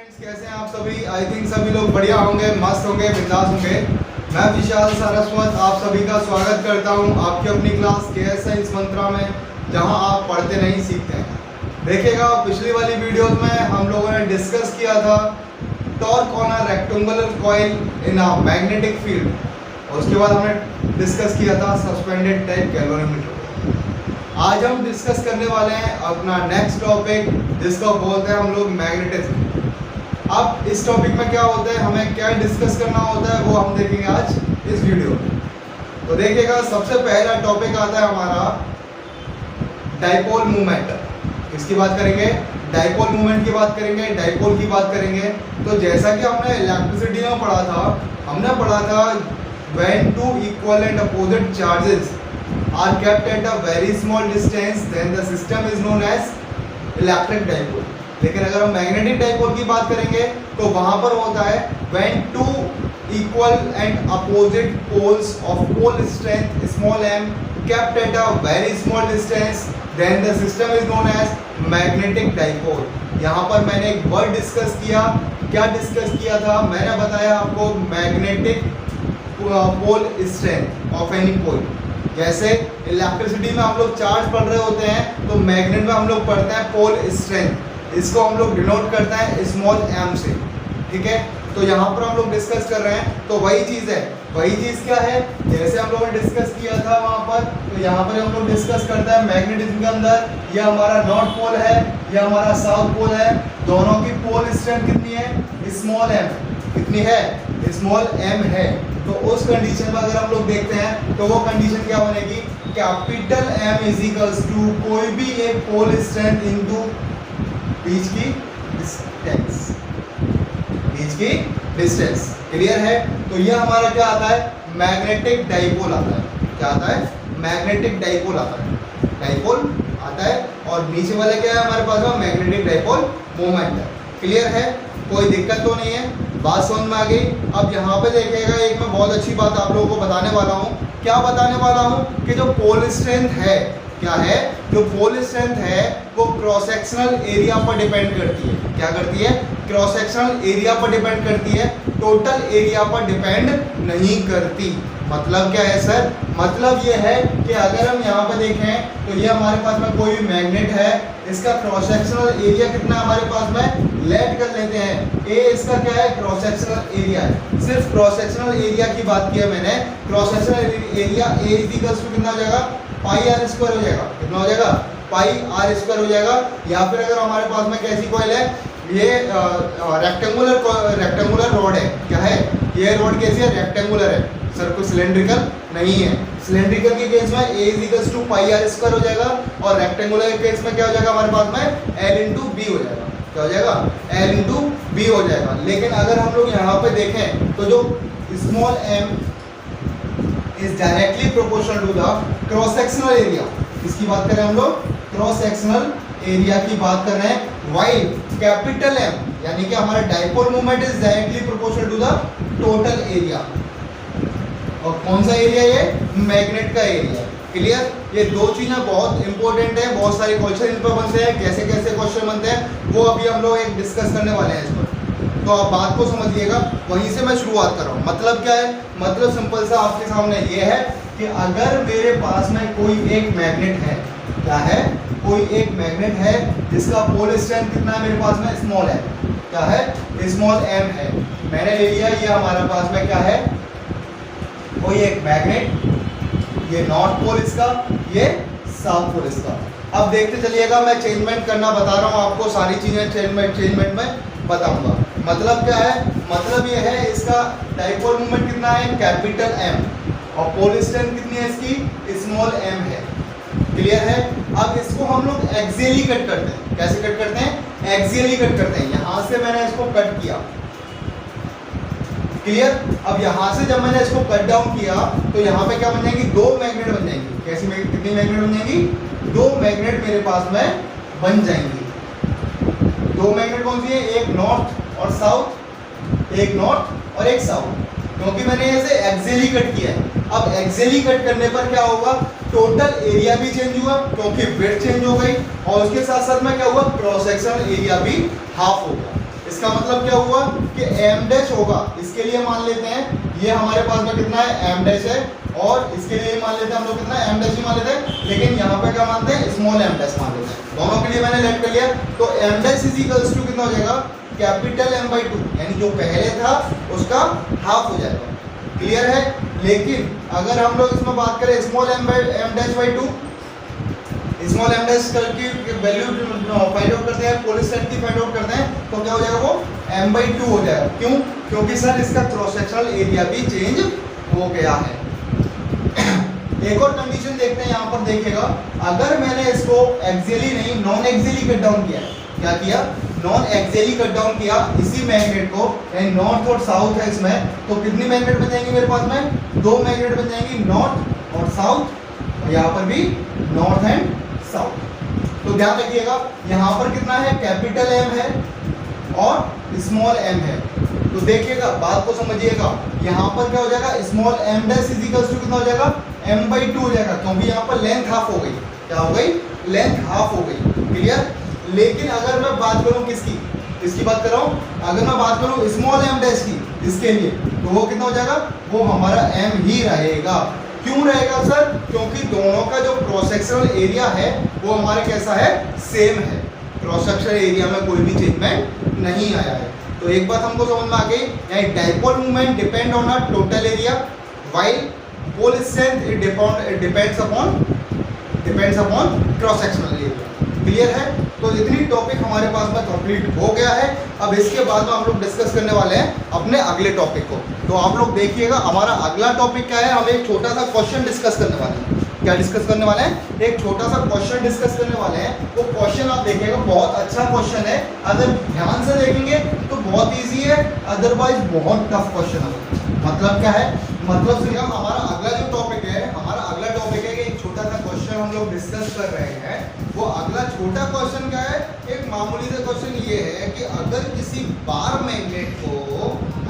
Friends, कैसे हैं आप सभी। आई थिंक सभी लोग बढ़िया होंगे, मस्त होंगे, बिंदास होंगे। मैं विशाल सारस्वत आप सभी का स्वागत करता हूं आपकी अपनी क्लास केएस साइंस मंत्रा में, जहां आप पढ़ते नहीं सीखते हैं। देखिएगा, पिछली वाली वीडियो में हम लोगों ने डिस्कस किया था torque on a rectangular coil in a magnetic field, और उसके बाद हमने डिस्कस किया था सस्पेंडेड टाइप कैलोरीमीटर। आज हम डिस्कस करने वाले हैं अपना नेक्स्ट टॉपिक, जिसको बोलते हैं हम लोग मैग्नेटिज्म। अब इस टॉपिक में क्या होता है, हमें क्या डिस्कस करना होता है, वो हम देखेंगे आज इस वीडियो में। तो देखिएगा, सबसे पहला टॉपिक आता है हमारा डाइपोल मूवमेंट। इसकी बात करेंगे, डाइपोल मूवमेंट की बात करेंगे, डाइपोल की बात करेंगे। तो जैसा कि हमने इलेक्ट्रिसिटी में पढ़ा था, हमने पढ़ा था when two equal and opposite charges are kept at a very small distance, then the system is known as electric dipole। लेकिन अगर हम मैग्नेटिक डाइपोल की बात करेंगे तो वहां पर होता है when two equal and opposite poles of pole strength small m kept at a very small distance, then the system is known as magnetic dipole। यहाँ पर मैंने एक वर्ड डिस्कस किया। क्या डिस्कस किया था? मैंने बताया आपको magnetic pole strength of any pole. जैसे इलेक्ट्रिसिटी में हम लोग चार्ज पढ़ रहे होते हैं, तो मैग्नेट में हम लोग पढ़ते हैं पोल स्ट्रेंथ। इसको हम लोग डिनोट करते हैं स्मॉल m से, ठीक है। तो यहाँ पर हम लोग डिस्कस कर रहे हैं, तो वही चीज़ है। वही चीज़ क्या है, जैसे हम लोगों ने डिस्कस किया था वहाँ पर, तो यहाँ पर हम लोग डिस्कस करते हैं मैग्नेटिज्म के अंदर ये हमारा नॉर्थ पोल है, ये हमारा साउथ पोल है। दोनों की पोल स्ट्रेंथ कितनी है? Small m। कितनी है? स्मॉल m है। तो उस कंडीशन में अगर हम लोग देखते हैं तो वो कंडीशन क्या बनेगी? Capital M is equals to कोई भी एक पोल स्ट्रेंथ इनटू बीच की डिस्टेंस, बीच की डिस्टेंस। क्लियर है? तो ये हमारा क्या आता है? मैग्नेटिक डाइपोल आता है। क्या आता है? मैग्नेटिक डाइपोल आता है। डाइपोल आता है, और नीचे वाले क्या है हमारे पास में? मैग्नेटिक डाइपोल मोमेंट है। क्लियर है? कोई दिक्कत तो नहीं है? बात समझ में आ गई? अब यहाँ पे देखिएगा, एक मैं बहुत अच्छी बात आप लोगों को बताने वाला हूँ। क्या बताने वाला हूँ कि जो पोल स्ट्रेंथ है, क्या है? जो पोल स्ट्रेंथ है वो क्रॉस सेक्शनल एरिया पर डिपेंड करती है। क्या करती है? क्रॉस सेक्शनल एरिया पर डिपेंड करती है, टोटल एरिया पर डिपेंड नहीं करती। मतलब क्या है सर? मतलब ये है कि अगर हम यहाँ पर देखें तो ये हमारे पास में कोई भी मैग्नेट है, इसका क्रॉस सेक्शनल एरिया कितना हमारे पास में? लेट कर लेते हैं ए। इसका क्या है? क्रॉस सेक्शनल एरिया है। सिर्फ क्रॉस सेक्शनल एरिया की बात की है मैंने। Cross sectional area a is equals to कितना हो जाएगा? पाई आर स्क्वायर हो जाएगा। कितना हो जाएगा? पाई आर स्क्वायर हो जाएगा। या फिर अगर हमारे पास में कैसी कॉइल है, ये रेक्टेंगुलर रॉड है। क्या है? ये रॉड कैसी है? रेक्टेंगुलर है सर, कोई सिलेंड्रिकल नहीं है। सिलेंड्रिकल के केस में A is equals to pi r square हो जाएगा, और रेक्टेंगुलर के केस में क्या हो जाएगा हमारे पास में? एल इंटू बी हो जाएगा। क्या हो जाएगा? एल इंटू बी हो जाएगा। लेकिन अगर हम लोग यहाँ पे देखें तो जो small m is directly proportional to the cross sectional area. इसकी बात करें हम लोग, क्रॉस सेक्शनल एरिया की बात कर रहे हैं। वाइल कैपिटल M यानी कि हमारा dipole moment is directly proportional to the total area. और कौन सा एरिया? ये मैग्नेट का एरिया। क्लियर? ये दो चीज़ें बहुत इंपॉर्टेंट है, बहुत सारे क्वेश्चन इन पर बनते हैं। कैसे कैसे क्वेश्चन बनते हैं वो अभी हम लोग एक डिस्कस करने वाले हैं इस पर। तो आप बात को समझिएगा, वहीं से मैं शुरुआत कर रहा हूँ। मतलब क्या है? मतलब सिंपल सा आपके सामने ये है कि अगर मेरे पास में कोई एक मैग्नेट है, क्या है? कोई एक मैग्नेट है जिसका पोल स्ट्रेंथ कितना है मेरे पास में? स्मॉल है। क्या है? स्मॉल m है। मैंने ले लिया ये हमारे पास में क्या है? कोई एक मैग्नेट, ये नॉर्थ पोल इसका, ये साउथ पोल इसका। अब देखते चलिएगा, मैं चेंजमेंट करना बता रहा हूँ आपको, सारी चीज़ें चेंजमेंट में बताऊंगा। मतलब क्या है? मतलब ये है, इसका डाइपोल मोमेंट कितना है? कैपिटल M, और पोल स्ट्रेंथ कितनी है इसकी? स्मॉल m है। क्लियर है? अब इसको हम लोग एक्सियली कट करते हैं। कैसे कट करते हैं? एक्सियली कट करते हैं। यहाँ से मैंने इसको कट किया। क्लियर? अब यहाँ से जब मैंने इसको कट डाउन किया तो यहाँ पे क्या बन जाएंगी? दो मैग्नेट बन जाएंगी। कैसी कितनी मैग्नेट बन जाएंगी? दो मैग्नेट मेरे पास में बन जाएंगी। दो मैग्नेट कौन सी है? एक नॉर्थ और साउथ, एक नॉर्थ और एक साउथ, क्योंकि मैंने इसे एक्सियली कट किया है। अब एक्सियली कट करने पर क्या होगा? टोटल एरिया भी चेंज हुआ, क्योंकि विड्थ चेंज हो गई, और उसके साथ साथ में क्या हुआ? क्रॉस सेक्शनल एरिया भी हाफ होगा। इसका मतलब क्या हुआ कि m डैश होगा, इसके लिए मान लेते हैं ये हमारे पास में कितना है m डैश है, और इसके लिए मान लेते हैं हम लोग कितना है m डैश ही मान लेते हैं, लेकिन यहाँ पे क्या मानते हैं स्मॉल m डैश मान लेते हैं। दोनों के लिए मैंने लेट कर लिया, तो m dash is equals to कितना हो जाएगा कैपिटल M/2, यानी जो पहले था उसका हाफ हो जाएगा। क्लियर है। लेकिन अगर हम लोग इसमें बात करें small m dash by 2, small m dash की वैल्यू फाइंड आउट करते हैं, पोलिश सेट की फाइंड आउट करते हैं, तो क्या हो जाएगा वो m/2 हो जाएगा। क्यों? क्योंकि सर इसका क्रॉस सेक्शनल एरिया भी चेंज हो गया है। एक और कंडीशन देखते हैं, यहाँ पर देखिएगा, अगर मैंने इसको एक्सियली नहीं नॉन एक्सियली कट डाउन किया, क्या किया, नॉन एक्सियली कट डाउन किया इसी मैग्नेट को, यानी नॉर्थ और साउथ है इसमें, तो कितनी मैग्नेट बन जाएंगी मेरे पास में, 2 मैग्नेट बन जाएंगी, नॉर्थ और साउथ, और यहाँ पर भी नॉर्थ एंड साउथ। तो ध्यान रखिएगा यहाँ पर कितना है कैपिटल M है और स्मॉल m है, तो देखिएगा बात को समझिएगा, यहाँ पर क्या हो जाएगा small m dash is equal to कितना हो जाएगा m/2 हो जाएगा, क्योंकि यहाँ पर लेंथ हाफ हो गई, क्या हो गई, लेंथ हाफ हो गई। क्लियर। लेकिन अगर मैं बात करूँ किसकी बात कर रहा हूँ, अगर मैं बात करूँ स्मॉल m डैश की, इसके लिए तो वो कितना हो जाएगा, वो हमारा m ही रहेगा। क्यों रहेगा सर? क्योंकि दोनों का जो क्रॉस सेक्शनल एरिया है वो हमारे कैसा है, सेम है, क्रॉस सेक्शनल एरिया में कोई भी चेंजमेंट नहीं आया है। तो एक बात हमको समझ में आ गई, यानी dipole movement depend on a total area, while pole strength it depends upon cross sectional area. Clear है। तो इतनी टॉपिक हमारे पास में कंप्लीट हो गया है। अब इसके बाद में हम लोग डिस्कस करने वाले हैं अपने अगले टॉपिक को। तो आप लोग देखिएगा हमारा अगला टॉपिक क्या है, हम एक छोटा सा क्वेश्चन डिस्कस करने वाले हैं। क्या डिस्कस करने वाले हैं? एक छोटा सा क्वेश्चन डिस्कस करने वाले हैं। वो क्वेश्चन आप देखिएगा, बहुत अच्छा क्वेश्चन है, अगर ध्यान से देखेंगे तो बहुत इजी है, अदरवाइज बहुत टफ क्वेश्चन है। मतलब क्या है, मतलब सिर्फ हमारा अगला जो टॉपिक है, हमारा अगला टॉपिक है कि एक छोटा सा क्वेश्चन हम लोग डिस्कस कर रहे हैं। वो अगला छोटा क्वेश्चन क्या है, एक मामूली सा क्वेश्चन ये है कि अगर किसी बार मैग्नेट को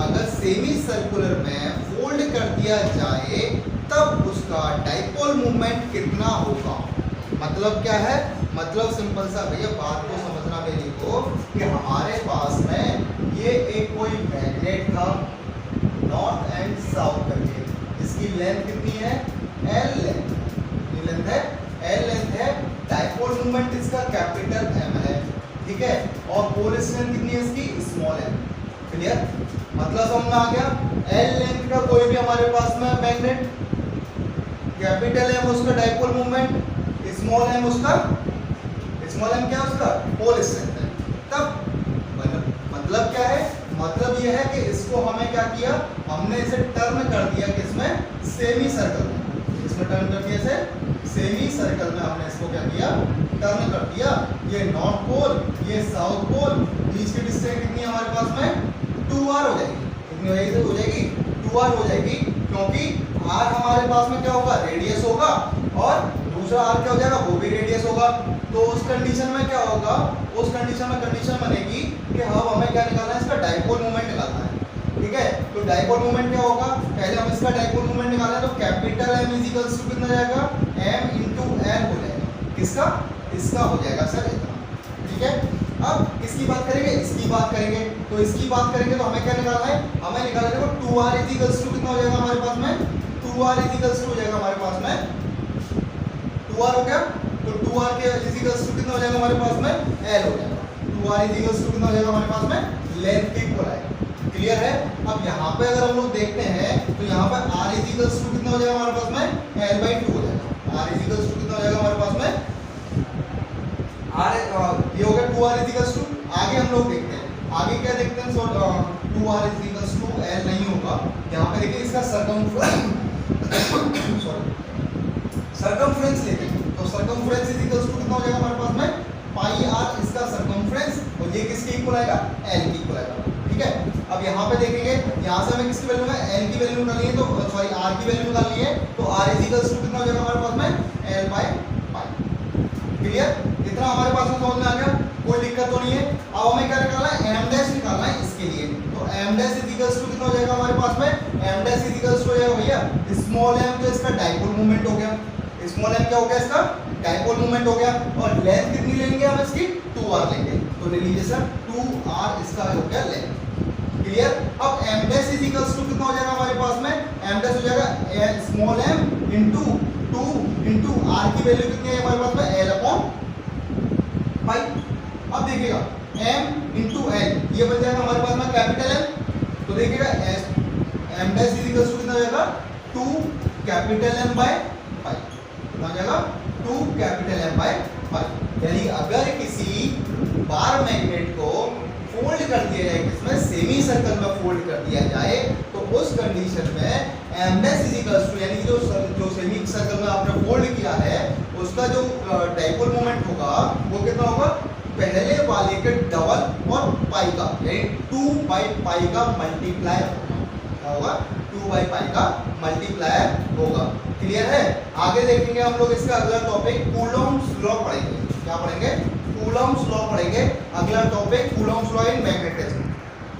अगर सेमी सर्कुलर में फोल्ड कर दिया जाए तब उसका डाइपोल मूवमेंट कितना होगा। मतलब क्या है, मतलब सिंपल सा भैया बात को समझना मेरी को कि हमारे पास में ये एक कोई मैग्नेट था नॉर्थ एंड साउथ करके, इसकी लेंथ कितनी है, L लेंथ, ये लेंथ है L लेंथ है, डाइपोल मूवमेंट इसका कैपिटल M है, ठीक है, और पोल स्ट्रेंथ कितनी है इसकी, स्मॉल m। क्लियर, मतलब समझ में आ गया। L लेंथ का कोई भी हमारे पास में मैग्नेट, कैपिटल M उसका डाइपोल मूवमेंट, स्मॉल m उसका, स्मॉल m क्या है उसका पोल स्ट्रेंथ है। तब मतलब क्या है, मतलब ये है कि इसको हमें क्या किया, हमने इसे टर्न कर दिया किसमें, सेमी सर्कल में। इसमें टर्न कर दिया इसे सेमी सर्कल में, हमने इसको क्या किया, टर्न कर दिया। ये नॉर्थ पोल, ये साउथ पोल, बीच की डिस्टेंस कितनी है हमारे पास में, 2r हो जाएगी। कितनी हो जाएगी, 2r हो जाएगी, क्योंकि r हमारे पास में क्या होगा, रेडियस होगा, और दूसरा r क्या हो जाएगा, वो भी रेडियस होगा। तो उस कंडीशन में क्या होगा, उस कंडीशन में कंडीशन बनेगी कि अब हमें क्या निकालना है, इसका डाइपोल मूवमेंट निकालना है। ठीक है, तो डाइपोल मूवमेंट क्या होगा, पहले हम इसका डाइपोल मूवमेंट निकालना है, तो capital M is equals to कितना जाएगा, M इंटू L हो जाएगा। किसका, इसका हो जाएगा सर इतना। ठीक है, अब किसकी बात करेंगे, इसकी बात करेंगे। तो इसकी बात करेंगे तो हमें क्या निकालना है, हमें निकालना है 2r इज इक्वल्स टू कितना हो जाएगा हमारे पास में, 2r इज इक्वल्स टू हो जाएगा हमारे पास में, 2r हो गया, तो 2r के इज इक्वल्स टू कितना हो जाएगा हमारे पास में, L हो जाएगा। 2r इज इक्वल्स टू कितना हो जाएगा हमारे पास में, लेंथ के इक्वल आएगा। क्लियर है। अब यहाँ पे अगर हम लोग देखते हैं तो यहाँ पे r इज इक्वल्स टू कितना हो जाएगा हमारे पास में, L/2 हो जाएगा। r इज इक्वल्स टू कितना हो जाएगा हमारे पास में, r ये हो गया 2r इज इक्वल्स टू। आगे हम लोग देखते हैं, आगे क्या देखते हैं, 2r is equals to L नहीं होगा। यहाँ पे देखिए इसका सरकमफ्रेंस लेते हैं, तो सरकमफ्रेंस इज इक्वल्स टू कितना हो जाएगा हमारे पास में, पाई r इसका सरकमफ्रेंस, और ये किसके इक्वल आएगा, L के इक्वल आएगा। ठीक है, अब यहाँ पे देखेंगे, यहाँ से हमें किसकी वैल्यू है, L की वैल्यू निकालनी है, तो सॉरी R की वैल्यू निकालनी है, तो R इज इक्वल्स टू कितना हो जाएगा हमारे पास में, L/पाई। क्लियर, इतना हमारे पास में समझ में आ गया, कोई दिक्कत तो नहीं है। अब हमें क्या निकालना है, M डैश निकालना है इसके लिए, तो M dash is equals to कितना हो जाएगा हमारे पास में, M dash is equals to हो जाएगा भैया स्मॉल m, तो इसका डाइपोल मूवमेंट हो गया, स्मॉल m क्या हो गया, इसका डाइपोल मूवमेंट हो गया, और लेंथ कितनी लेंगे हम इसकी, 2r लेंगे। तो ले लीजिए सर 2r इसका हो गया लेंथ। क्लियर। अब m dash is equals to कितना हो जाएगा हमारे पास में, m डैश हो जाएगा small m into 2 into r की वैल्यू कितनी है हमारे पास में l अपॉन पाई। अब देखिएगा m इंटू l ये बन जाएगा हमारे पास में कैपिटल M। तो देखिएगा m dash is equals to कितना हो जाएगा 2 कैपिटल M बाय पाई। कितना हो जाएगा 2 कैपिटल M बाय पाई। यानी अगर किसी बार मैग्नेट को फोल्ड कर दिया जाए, किसमें सेमी सर्कल में फोल्ड कर दिया जाए, तो उस कंडीशन में m dash is equals to यानी जो सेमी सर्कल में आपने फोल्ड किया है उसका जो डाइपोल मोमेंट होगा वो कितना होगा, पहले वाले के डबल और पाई का यानी 2 बाई पाई का मल्टीप्लाई होगा, 2 बाई पाई का मल्टीप्लायर होगा। क्लियर है। आगे देखेंगे हम लोग इसका अगला टॉपिक कूलॉम्स लॉ पढ़ेंगे। क्या पढ़ेंगे, कूलॉम्स लॉ पढ़ेंगे। अगला topic Coulomb's law in magnetism.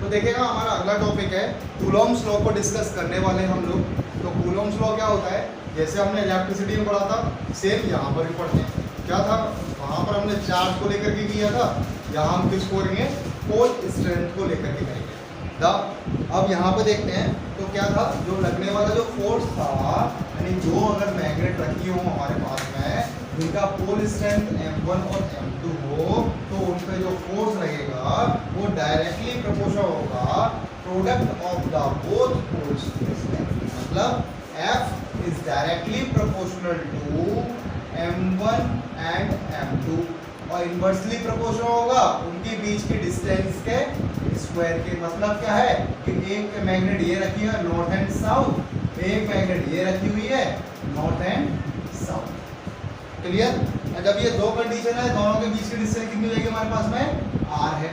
तो देखिएगा हमारा अगला टॉपिक है कूलॉम्स लॉ को डिस्कस करने वाले हम लोग। तो कूलॉम्स लॉ क्या होता है, जैसे हमने इलेक्ट्रिसिटी में पढ़ा था सेम यहाँ पर भी पढ़ते हैं। क्या था, वहाँ पर हमने चार्ज को लेकर के किया था, यहाँ हम किसको करेंगे, पोल स्ट्रेंथ को लेकर के करेंगे। अब यहाँ पे देखते हैं तो क्या था, जो लगने वाला जो फोर्स था यानी जो अगर मैग्नेट रखी हो हमारे पास में जिनका पोल स्ट्रेंथ m1 और m2 हो, तो उन पे जो फोर्स लगेगा वो डायरेक्टली प्रोपोर्शनल होगा product of the both poles. मतलब F is directly proportional to m1 and m2 और इनवर्सली प्रोपोर्शनल होगा उनके बीच के डिस्टेंस के स्क्वायर के। मतलब क्या है कि एक मैग्नेट ये रखी है नॉर्थ एंड साउथ, एक मैग्नेट ये रखी हुई है नॉर्थ एंड साउथ। क्लियर। जब ये दो कंडीशन है, दोनों के बीच की डिस्टेंस कितनी हो जाएगी हमारे पास में r है,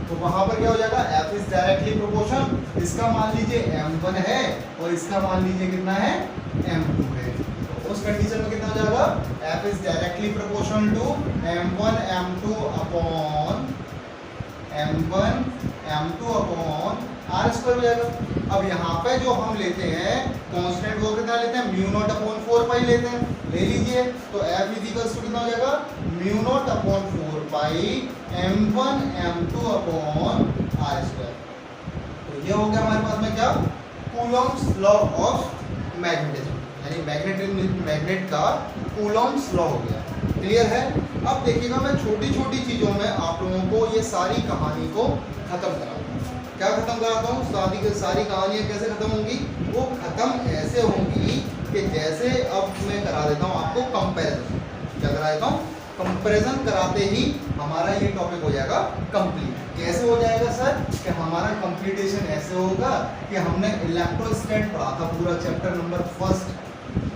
तो वहां पर क्या हो जाएगा, F इज डायरेक्टली प्रोपोर्शनल, इसका मान लीजिए m1 है और इसका मान लीजिए कितना है m2 है। उस कंडीशन में कितना हो जाएगा, F is directly proportional to m1 m2 upon m1 m2 upon r square हो जाएगा। अब यहाँ पे जो हम लेते हैं कांस्टेंट वो कितना लेते हैं, म्यू नॉट अपॉन 4 पाई लेते हैं, ले लीजिए। तो F इज इक्वल्स टू कितना हो जाएगा, म्यू नॉट अपॉन 4 पाई m1 m2 upon r square. तो ये हो गया हमारे पास में क्या, कूलॉम्स लॉ ऑफ मैग्नेटिज्म, यानी मैग्नेट का कूलॉम्स लॉ हो गया। क्लियर है। अब देखिएगा मैं छोटी छोटी चीज़ों में आप लोगों को ये सारी कहानी को खत्म कराऊंगा। क्या खत्म कराता हूँ, सारी कहानियाँ कैसे खत्म होंगी, वो खत्म ऐसे होंगी कि जैसे अब मैं करा देता हूँ आपको कंपैरिजन। क्या करा देता हूँ, कंपैरिजन कराते ही हमारा ये टॉपिक हो जाएगा कंप्लीट। कैसे हो जाएगा सर, कि हमारा कंप्लीटेशन ऐसे होगा कि हमने इलेक्ट्रोस्टैट पढ़ा था पूरा चैप्टर नंबर 1,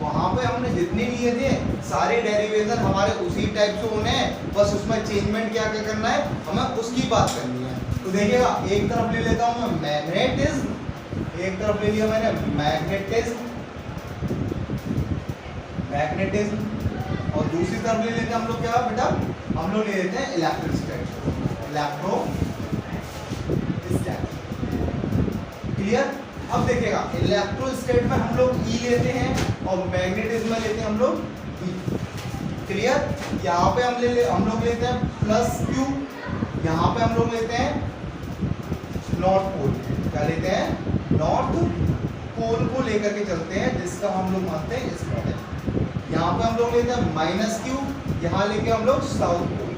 वहाँ पे हमने जितने लिए थे सारे डेरिवेशन हमारे उसी टाइप से होने हैं, बस उसमें चेंजमेंट क्या क्या करना है, हमें उसकी बात करनी है। तो देखिएगा एक तरफ ले लेता हूँ मैं मैग्नेटिज्म, एक तरफ ले लिया मैंने मैग्नेटिज्म और दूसरी तरफ ले लेते हैं हम लोग क्या बेटा, हम लोग ले लेते हैं इलेक्ट्रोस्टैट। क्लियर। अब देखिएगा इलेक्ट्रोस्टैट में हम लोग E लेते हैं और मैग्नेटिज्म में लेते हैं हम लोग E। क्लियर। यहाँ पे हम लोग लेते हैं प्लस Q, यहाँ पे हम लोग लेते हैं नॉर्थ पोल। क्या लेते हैं, नॉर्थ पोल को लेकर के चलते हैं, जिसका हम लोग मानते हैं इस मॉडल। यहाँ पे हम लोग लेते हैं माइनस Q, यहाँ लेके हम लोग साउथ पोल,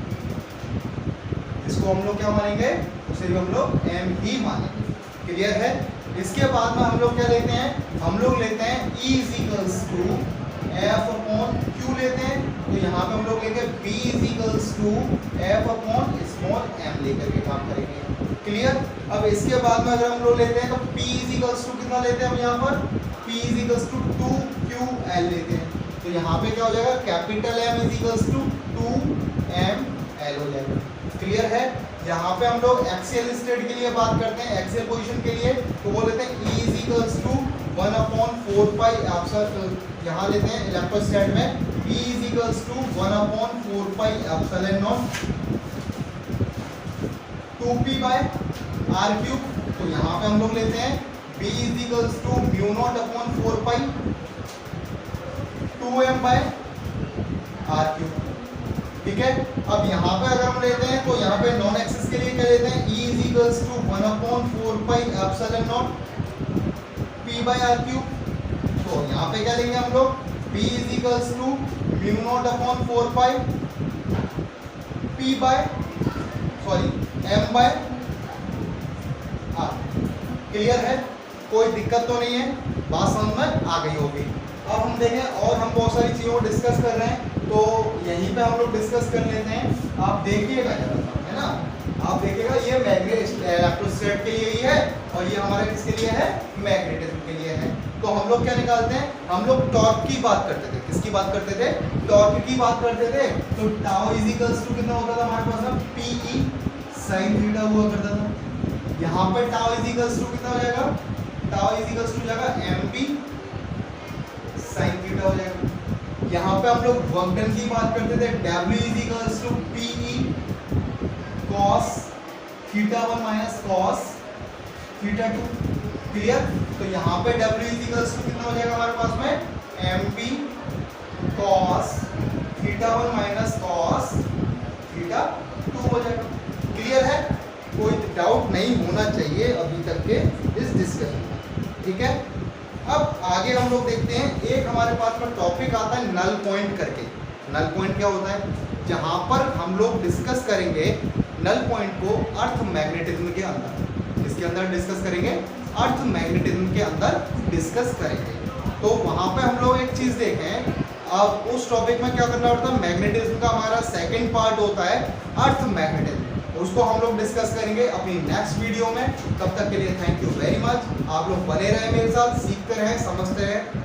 इसको हम लोग क्या मानेंगे, उसे भी हम लोग M ही मानेंगे। क्लियर है। इसके बाद में हम लोग क्या लेते हैं, हम लोग लेते हैं E is equals to F upon Q लेते हैं, तो यहाँ पे हम लोग लेंगे B is equals to F upon small m लेकर के काम करेंगे। क्लियर। अब इसके बाद में अगर हम लोग लेते हैं तो P इज इक्वल्स टू कितना लेते हैं हम यहाँ पर, P is equals to 2QL लेते हैं, तो यहाँ पे क्या हो जाएगा, capital M is equals to 2ML हो जाएगा। क्लियर है। यहाँ पे हम लोग एक्सियल स्टेट के लिए बात करते हैं, एक्सियल पोजीशन के लिए, तो वो लेते हैं E is equals to 1 upon 4 pi epsilon, यहाँ लेते हैं इलेक्ट्रोस्टैट में E is equals to 1 upon 4 pi epsilon naught 2p by r cube, तो यहाँ पे हम लोग लेते हैं B is equals to mu naught upon 4 pi 2m by r cube. ठीक है। अब यहाँ पे अगर हम लेते हैं तो यहाँ पे नॉन एक्सिस के लिए क्या लेते हैं, E is equals to 1/4 pi epsilon naught P by R cube. तो यहाँ पे क्या लेंगे हम लोग, P is equals to mu naught upon 4 pi M by R. Clear है, कोई दिक्कत तो नहीं है, बात समझ में आ गई होगी। अब हम देखें और हम बहुत सारी चीज़ों को डिस्कस कर रहे हैं, तो यहीं पे हम लोग डिस्कस कर लेते हैं। आप देखिएगा जरा सा, है ना, आप देखिएगा ये इलेक्ट्रोस्टैटिक के लिए ही है और ये हमारे किसके लिए है, मैग्नेटिज्म के लिए है। तो हम लोग क्या निकालते हैं, हम लोग टॉर्क की बात करते थे, किसकी बात करते थे, टॉर्क की बात करते थे। तो टाउ इज इक्वल्स टू कितना होता था हमारे पास में, PE sin थीटा हुआ करता था। यहाँ पे टाउ इज इक्वल्स टू कितना हो जाएगा, टाउ इज इक्वल्स टू जाएगा MP sin थीटा हो जाएगा। यहाँ पे हम लोग वर्क डन की बात करते थे, W is equals to PE cos theta 1 minus cos theta 2। Clear, तो यहाँ पे W इज इक्वल्स टू कितना हो जाएगा हमारे पास में, MP cos theta 1 minus cos theta 2 हो जाएगा। क्लियर है, कोई डाउट नहीं होना चाहिए अभी तक के इस डिस्कशन में, ठीक है। अब आगे हम लोग देखते हैं, एक हमारे पास में टॉपिक आता है नल पॉइंट करके। नल पॉइंट क्या होता है, जहां पर हम लोग डिस्कस करेंगे नल पॉइंट को अर्थ मैग्नेटिज्म के अंदर, इसके अंदर डिस्कस करेंगे, अर्थ मैग्नेटिज्म के अंदर डिस्कस करेंगे। तो वहां पे हम लोग एक चीज देखें, अब उस टॉपिक में क्या करना होता है, मैग्नेटिज्म का हमारा सेकंड पार्ट होता है अर्थ मैग्नेटिज्म, उसको हम लोग डिस्कस करेंगे अपनी नेक्स्ट वीडियो में। तब तक के लिए थैंक यू वेरी मच। आप लोग बने रहे मेरे साथ, सीखते रहें, समझते रहें।